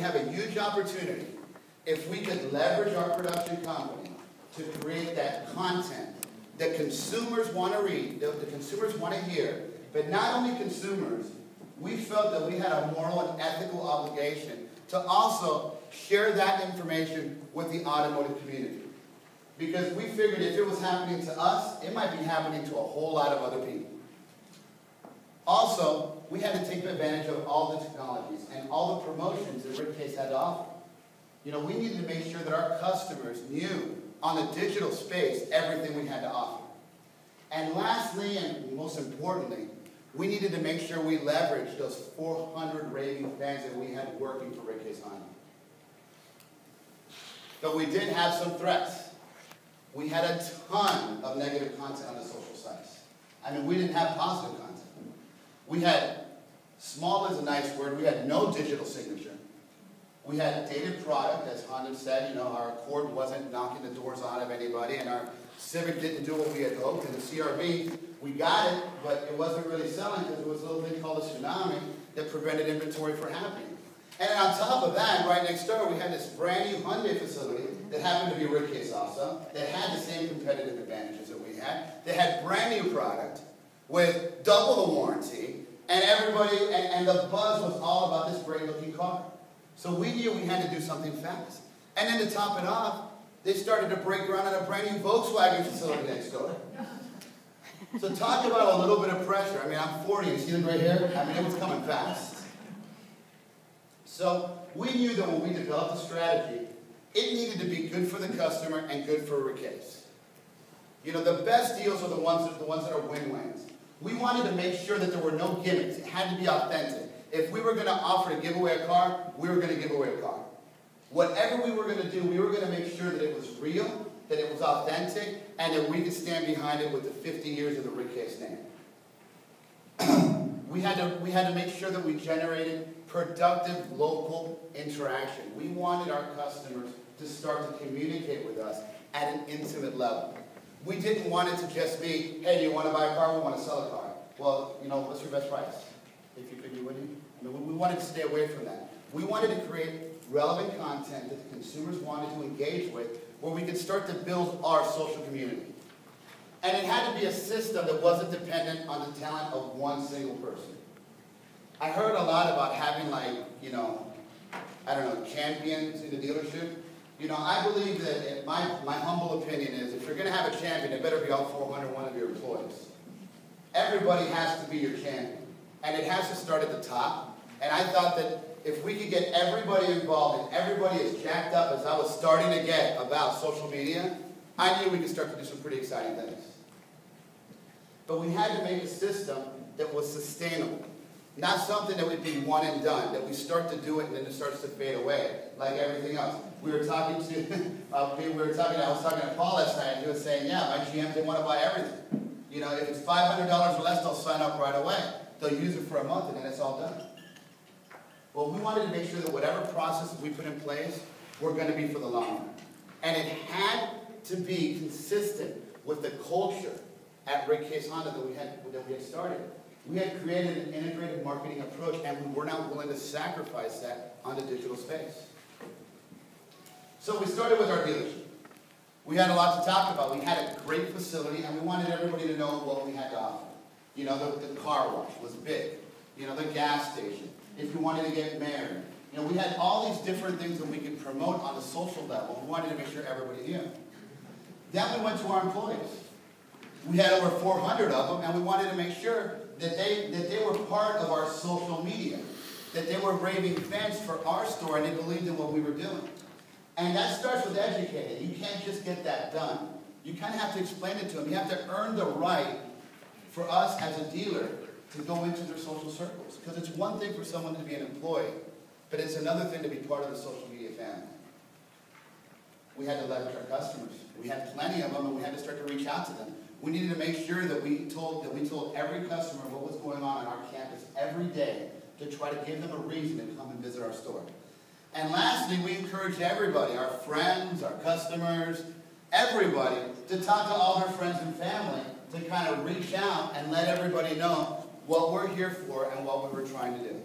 have a huge opportunity if we could leverage our production company to create that content that consumers want to read, that the consumers want to hear. But not only consumers, we felt that we had a moral and ethical obligation to also share that information with the automotive community. Because we figured if it was happening to us, it might be happening to a whole lot of other people. Also, we had to take advantage of all the technologies and all the promotions that Rick Case had to offer. You know, we needed to make sure that our customers knew on the digital space everything we had to offer. And lastly, and most importantly, we needed to make sure we leveraged those 400 raving fans that we had working for Rick Case Honda. But we did have some threats. We had a ton of negative content on the social sites. I mean, we didn't have positive content. We had, small is a nice word, we had no digital signature. We had dated product, as Honda said, you know, our Accord wasn't knocking the doors on of anybody, and our Civic didn't do what we had hoped, and the CRV, we got it, but it wasn't really selling because there was a little thing called a tsunami that prevented inventory from happening. And on top of that, right next door, we had this brand new Hyundai facility that happened to be Rick Case also, that had the same competitive advantages that we had. They had brand new product with double the warranty, and everybody, and the buzz was all about this great looking car. So we knew we had to do something fast. And then to top it off, they started to break ground on a brand new Volkswagen facility next door. So talk about a little bit of pressure. I mean, I'm 40, you see the gray hair? I mean, it was coming fast. So we knew that when we developed a strategy, it needed to be good for the customer and good for Rick Case. You know, the best deals are the ones that are win-wins. We wanted to make sure that there were no gimmicks. It had to be authentic. If we were going to offer to give away a car, we were going to give away a car. Whatever we were going to do, we were going to make sure that it was real, that it was authentic, and that we could stand behind it with the 50 years of the Rick Case name. we had to make sure that we generated productive local interaction. We wanted our customers to start to communicate with us at an intimate level. We didn't want it to just be, hey, do you want to buy a car? We want to sell a car. Well, you know, what's your best price? If you could, you wouldn't. I mean, we wanted to stay away from that. We wanted to create relevant content that the consumers wanted to engage with, where we could start to build our social community. And it had to be a system that wasn't dependent on the talent of one single person. I heard a lot about having, like, you know, I don't know, champions in the dealership. You know, I believe that my humble opinion is if you're going to have a champion, it better be all 401 of your employees. Everybody has to be your champion. And it has to start at the top. And I thought that if we could get everybody involved and everybody as jacked up as I was starting to get about social media, I knew we could start to do some pretty exciting things. But we had to make a system that was sustainable. Not something that would be one and done, that we start to do it and then it starts to fade away, like everything else. I was talking to Paul last night, and he was saying, yeah, my GMs, they want to buy everything. You know, if it's $500 or less, they'll sign up right away. They'll use it for a month and then it's all done. Well, we wanted to make sure that whatever processes we put in place were going to be for the long run. And it had to be consistent with the culture at Rick Case Honda that we had started. We had created an integrated marketing approach, and we were not willing to sacrifice that on the digital space. So we started with our dealership. We had a lot to talk about. We had a great facility, and we wanted everybody to know what we had to offer. You know, the car wash was big. You know, the gas station. If you wanted to get married. You know, we had all these different things that we could promote on the social level. We wanted to make sure everybody knew. Then we went to our employees. We had over 400 of them, and we wanted to make sure that they were part of our social media, that they were raving fans for our store, and they believed in what we were doing. And that starts with educating. You can't just get that done. You kind of have to explain it to them. You have to earn the right for us as a dealer to go into their social circles. Because it's one thing for someone to be an employee, but it's another thing to be part of the social media family. We had to leverage our customers. We had plenty of them, and we had to start to reach out to them. We needed to make sure that we told every customer what was going on our campus every day to try to give them a reason to come and visit our store. And lastly, we encouraged everybody, our friends, our customers, everybody, to talk to all their friends and family to kind of reach out and let everybody know what we're here for and what we were trying to do.